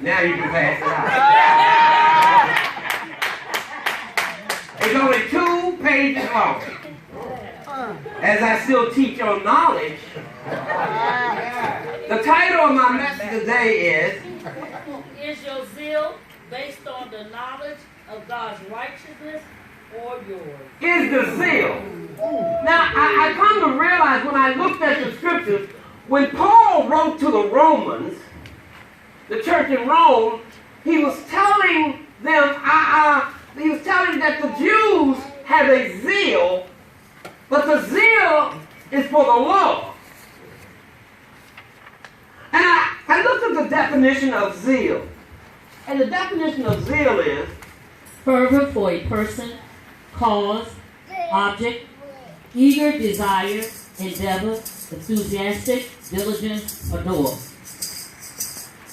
Now you can pass it out. It's only 2 pages long. As I still teach on knowledge, the title of my message today Is your zeal based on the knowledge of God's righteousness or yours? Is the zeal. Now, I come to realize when I looked at the scriptures, when Paul wrote to the Romans, the church in Rome, he was telling them, he was telling that the Jews had a zeal, but the zeal is for the law. And I looked at the definition of zeal. And the definition of zeal is fervor for a person, cause, object, eager desire, endeavor, enthusiastic, diligence, adore.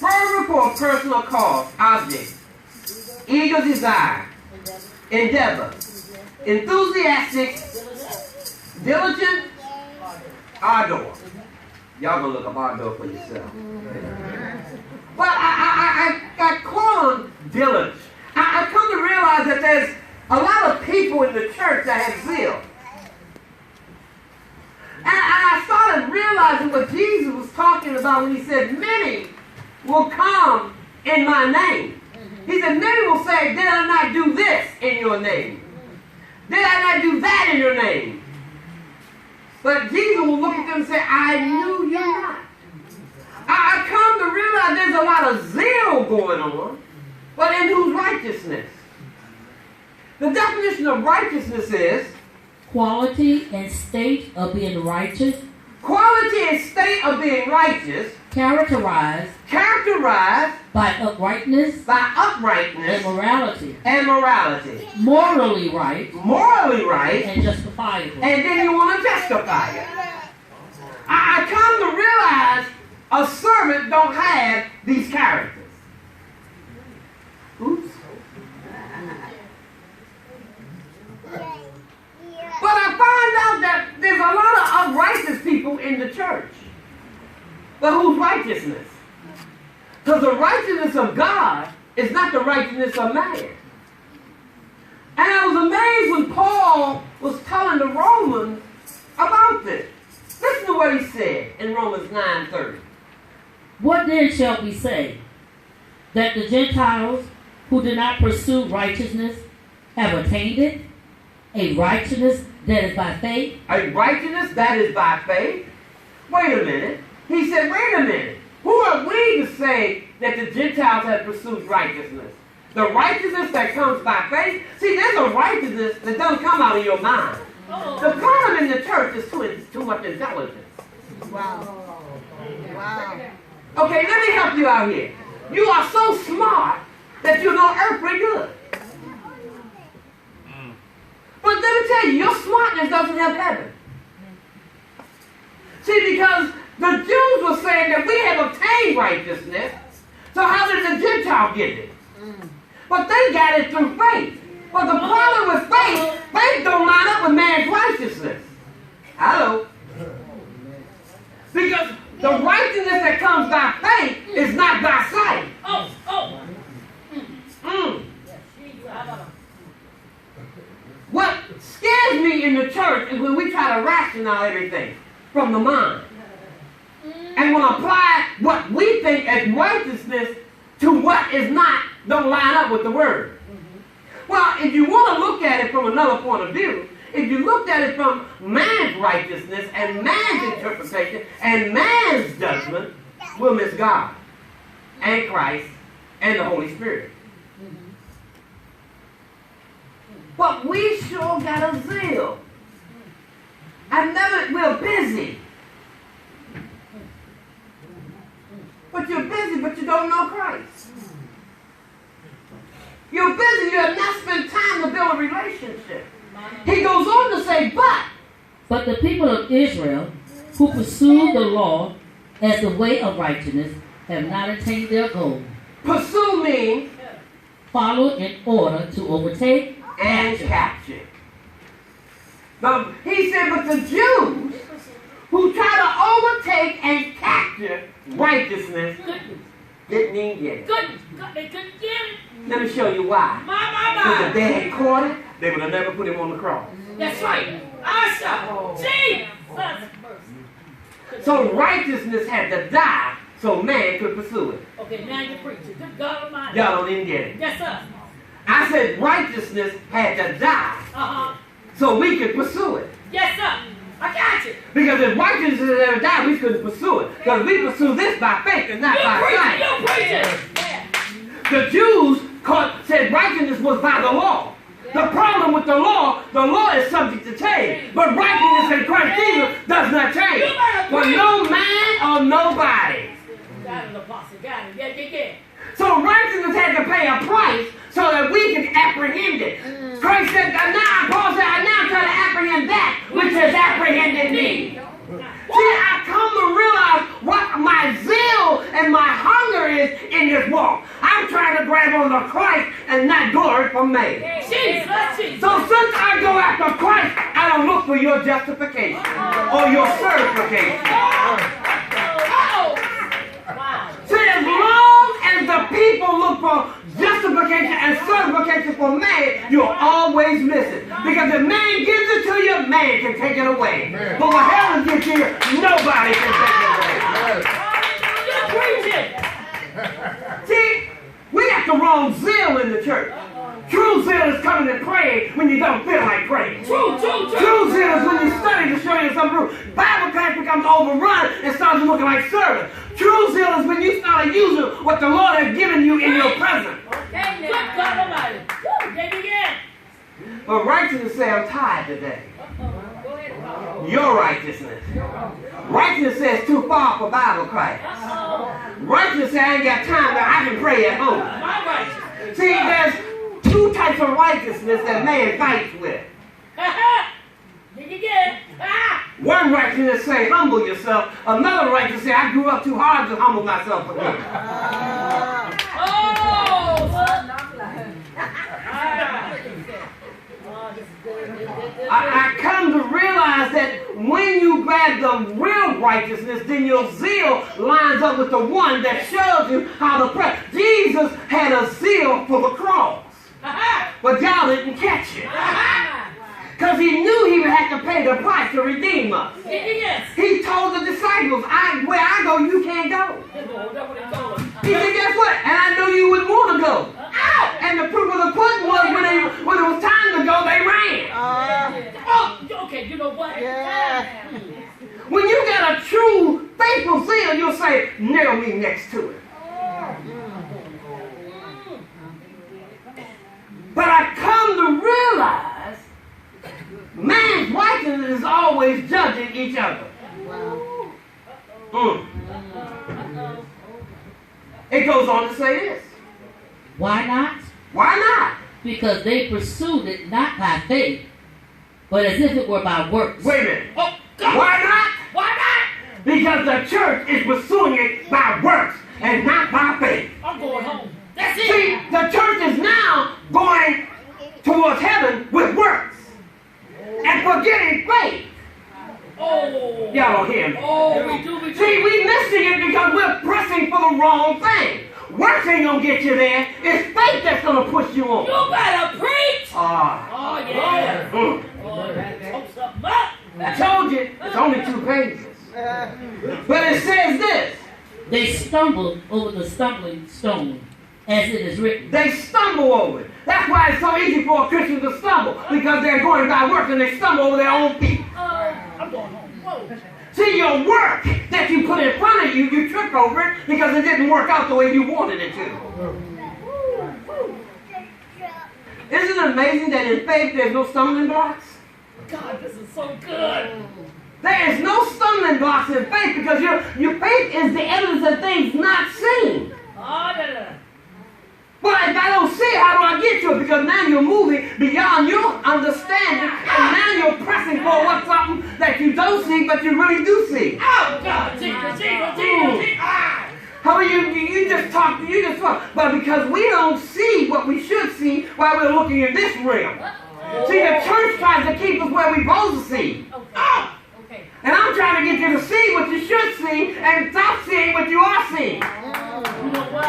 fervor for a personal cause, object, eager desire, endeavor, enthusiastic, diligent, ardor. Y'all gonna look up ardor for yourself. But I got caught on diligence. I come to realize that there's a lot of people in the church that have zeal. And I started realizing what Jesus was talking about when he said, many will come in my name. He said, many will say, did I not do this in your name? Did I not do that in your name? But Jesus will look at them and say, I knew you not. I come to realize there's a lot of zeal going on, but in whose righteousness? The definition of righteousness is quality and state of being righteous. Quality and state of being righteous. Characterized by uprightness. And morality. Morally right. And justifiable. And then you want to justify it. I come to realize a servant don't have these characters. Oops. But I find out that there's a lot of unrighteous people in the church. But whose righteousness? Because the righteousness of God is not the righteousness of man. And I was amazed when Paul was telling the Romans about this. Listen to what he said in Romans 9:30. What then shall we say? That the Gentiles who do not pursue righteousness have attained it? A righteousness that is by faith? A righteousness that is by faith? Wait a minute. He said, wait a minute. Who are we to say that the Gentiles have pursued righteousness? The righteousness that comes by faith? See, there's a righteousness that doesn't come out of your mind. The problem in the church is too much intelligence. Wow. Okay, let me help you out here. You are so smart that you know earthly good. But let me tell you, your smartness doesn't have heaven. See, because the Jews were saying that we have obtained righteousness, so how did the Gentile get it? But they got it through faith. But the problem with faith, faith don't line up with man's righteousness. Hello? Because the righteousness that comes by faith is not by sight. What scares me in the church is when we try to rationalize everything from the mind. And when apply what we think as righteousness to what is not, don't line up with the word. Well, if you want to look at it from another point of view, if you looked at it from man's righteousness and man's interpretation and man's judgment, we'll miss God and Christ and the Holy Spirit. But we sure got a zeal. We're busy. But you're busy, but you don't know Christ. You're busy, you have not spent time to build a relationship. He goes on to say, but the people of Israel who pursue the law as the way of righteousness have not attained their goal. Pursue means follow in order to overtake and capture. Now, he said, but the Jews who try to overtake and capture righteousness Didn't even get it. They couldn't get it. Let me show you why. Because if they had caught it, they would have never put him on the cross. That's right. Asha. Jesus. So righteousness had to die so man could pursue it. Okay, now you're preaching. Good God Almighty. Y'all don't even get it. Yes, sir. I said righteousness had to die so we could pursue it. Yes, sir. I got you. Because if righteousness had ever died, we couldn't pursue it. Because we pursue this by faith and not by sight. You're preaching. The Jews said righteousness was by the law. The problem with the law is subject to change. But righteousness in Christ Jesus does not change. For no man or nobody. Got it, Apostle. Got it. Yeah. So righteousness had to pay a price so that we can apprehend it. Christ said, Paul said, I now try to apprehend that which has apprehended me. See, I come to realize what my zeal and my hunger is in this walk. I'm trying to grab on to Christ and not glory from man. Jesus. So since I go after Christ, I don't look for your justification or your certification. See, as long as the people look for justification and certification for man, you'll always miss it. Because if man gives it to you, man can take it away. But when heaven gives it to you, nobody can take it away. You're preaching. See, we got the wrong zeal in the church. True zeal is coming and praying when you don't feel like praying. True zeal is when you study to show you something. Bible class becomes overrun and starts looking like service. True zeal is when you start using what the Lord has given you in your presence. But righteousness says, I'm tired today. Your righteousness. Righteousness says too far for Bible class. Righteousness says I ain't got time that I can pray at home. See, there's two types of righteousness that man fights with. One righteousness say, humble yourself. Another righteousness say, I grew up too hard to humble myself again. I come to realize that when you grab the real righteousness, then your zeal lines up with the one that shows you how to pray. Jesus had a zeal for the cross, but y'all didn't catch it. Because he knew he would have to pay the price to redeem us. He told the disciples, where I go, you can't go. He said, guess what? And I knew you wouldn't want to go. And the proof of the pudding was when it was time to go, they ran. Okay, you know what? When you got a true, faithful zeal, you'll say, nail me next to it. But I come to realize man's righteousness is always judging each other. It goes on to say this. Why not? Why not? Because they pursued it not by faith, but as if it were by works. Wait a minute. Why not? Why not? Because the church is pursuing it by works and not by faith. I'm going home. That's it. See, the church is now going towards heaven with works and forgetting faith. Y'all don't hear me. We do. See, we missing it because we're pressing for the wrong thing. Works ain't gonna get you there. It's faith that's gonna push you on. You better preach. Yeah. Something up. I told you, it's only 2 pages. But it says this. They stumbled over the stumbling stone, as it is written. They stumble over it. That's why it's so easy for a Christian to stumble, because they're going by works and they stumble over their own feet. I'm going home. Whoa. See, your work that you put in front of you, you trip over it because it didn't work out the way you wanted it to. Isn't it amazing that in faith there's no stumbling blocks? God, this is so good. There is no stumbling blocks in faith because your faith is the evidence of things not seen. But if I don't see it, how do I get to it? Because now you're moving beyond your understanding, and now you're pressing for what's something that you don't see, but you really do see. Oh, God, Jesus. How are you just talk, but because we don't see what we should see while we're looking in this realm. See, the church tries to keep us where we're supposed to see. And I'm trying to get you to see what you should see and stop seeing what you are seeing. You know what?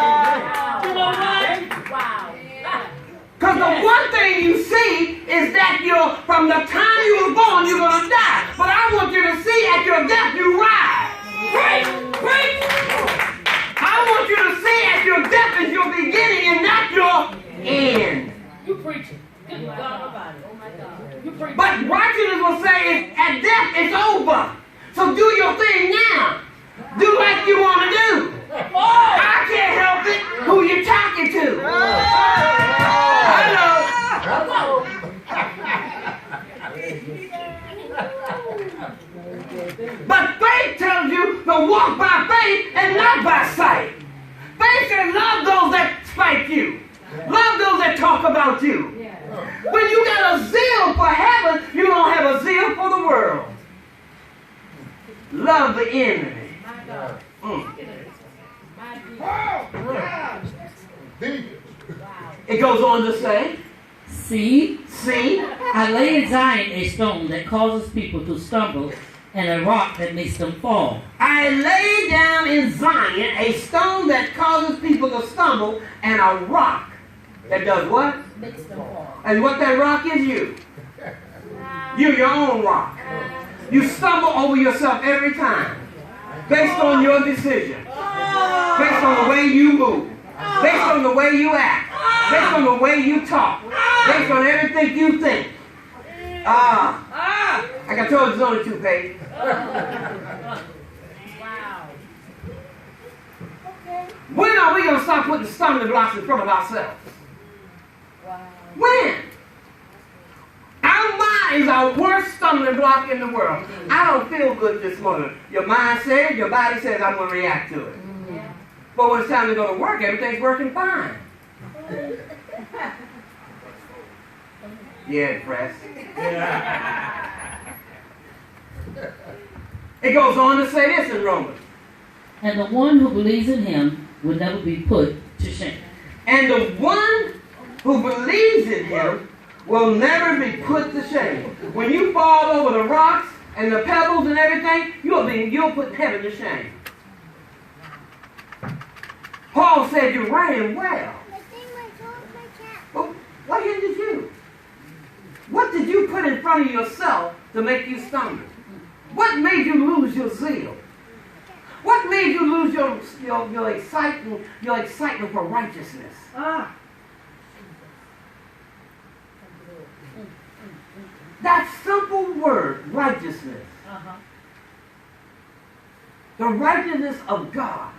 about you. When you got a zeal for heaven, you don't have a zeal for the world. Love the enemy. It goes on to say, See, see, I lay in Zion a stone that causes people to stumble, and a rock that makes them fall. I lay down in Zion a stone that causes people to stumble, and a rock that does what? Makes them fall. And what that rock is you. You're your own rock. You stumble over yourself every time. Based on your decision. Based on the way you move. Based on the way you act. Based on the way you talk. Based on everything you think. Like I told you, it's only 2 pages. Wow. When are we going to stop putting stumbling blocks in front of ourselves? Wow. When? Our mind is our worst stumbling block in the world. I don't feel good this morning. Your mind says, your body says, I'm going to react to it. Yeah. But when it's time to go to work, everything's working fine. Yeah, press. It goes on to say this in Romans. And the one who believes in him will never be put to shame. And the one who believes in him will never be put to shame. When you fall over the rocks and the pebbles and everything, you'll put heaven to shame. Paul said you ran well. Well, what hindered you? What did you put in front of yourself to make you stumble? What made you lose your zeal? What made you lose your excitement for righteousness? That simple word, righteousness. The righteousness of God.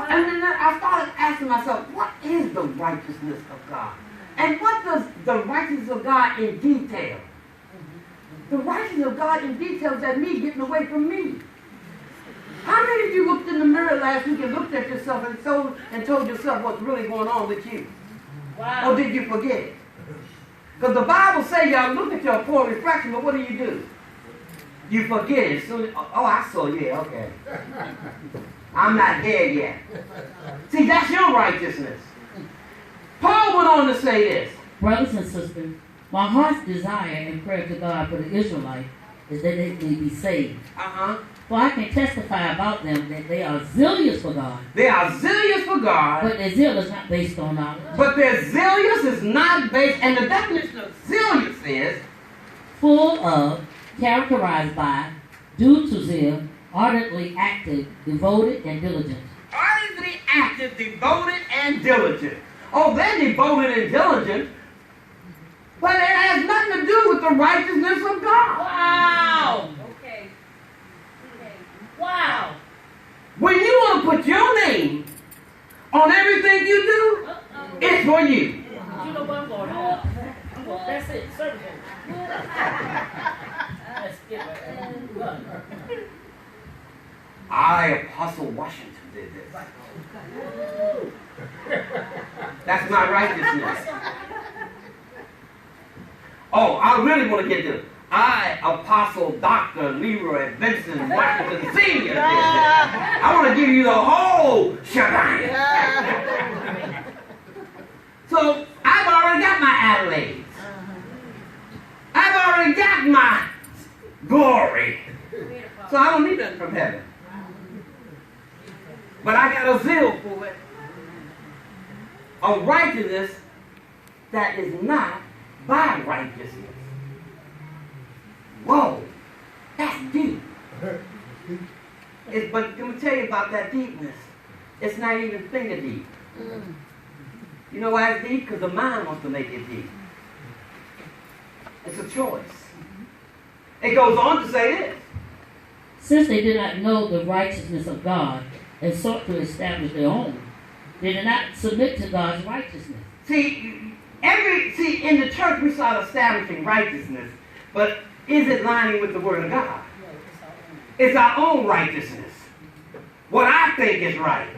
And then I started asking myself, what is the righteousness of God? And what does the righteousness of God in detail? The righteousness of God in detail is that me getting away from me. How many of you looked in the mirror last week and looked at yourself and told yourself what's really going on with you? Wow. Or did you forget it? Because the Bible says y'all look at your poor reflection, but what do? You forget it. So, I saw, yeah, okay. I'm not there yet. See, that's your righteousness. Paul went on to say this. Brothers and sisters, my heart's desire and prayer to God for the Israelites is that they may be saved. For I can testify about them that they are zealous for God. They are zealous for God. But their zeal is not based on knowledge. But their zealous is not based, and the definition of zealous is full of, characterized by, due to zeal, ardently active, devoted, and diligent. ardently active, devoted, and diligent. Oh, they're devoted and diligent, but it has nothing to do with the righteousness of God. Wow. Okay. Wow. When you want to put your name on everything you do, it's for you. You know what I'm going on. That's it. Service. Let's get it. I, Apostle Washington, did this. That's my righteousness. Oh, I really want to get this. I, Apostle Dr. Leroy Benson Washington Sr. did this. I want to give you the whole shebang. So I've already got my accolades. I've already got my glory. So I don't need nothing from heaven. But I got a zeal for it. A righteousness that is not by righteousness. Whoa, that's deep. But let me tell you about that deepness. It's not even finger deep. You know why it's deep? Because the mind wants to make it deep. It's a choice. It goes on to say this. Since they did not know the righteousness of God and sought to establish their own, they did not submit to God's righteousness. See, in the church we start establishing righteousness, but is it lining with the Word of God? It's our own righteousness. What I think is right.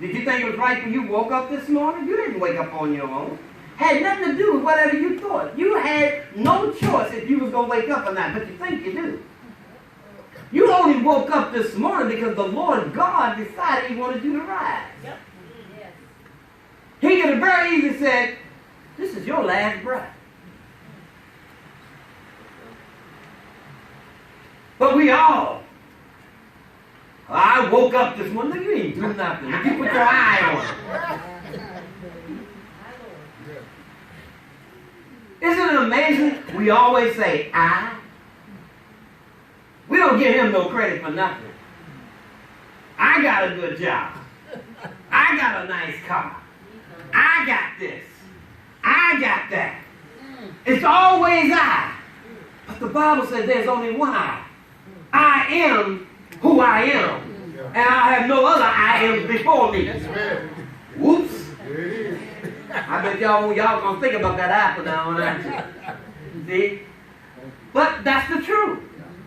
Did you think it was right when you woke up this morning? You didn't wake up on your own. had nothing to do with whatever you thought. You had no choice if you was going to wake up or not, but you think you do. You only woke up this morning because the Lord God decided He wanted you to rise. Yep. He could have very easily said, this is your last breath. But we all, I woke up this morning, you ain't do nothing. You put your eye on it. Isn't it amazing? We always say, I. We don't give Him no credit for nothing. I got a good job. I got a nice car. I got this. I got that. It's always I. But the Bible says there's only one I. I am who I am. And I have no other I am before me. Whoops. I bet y'all gonna think about that apple now, aren't you? See? But that's the truth.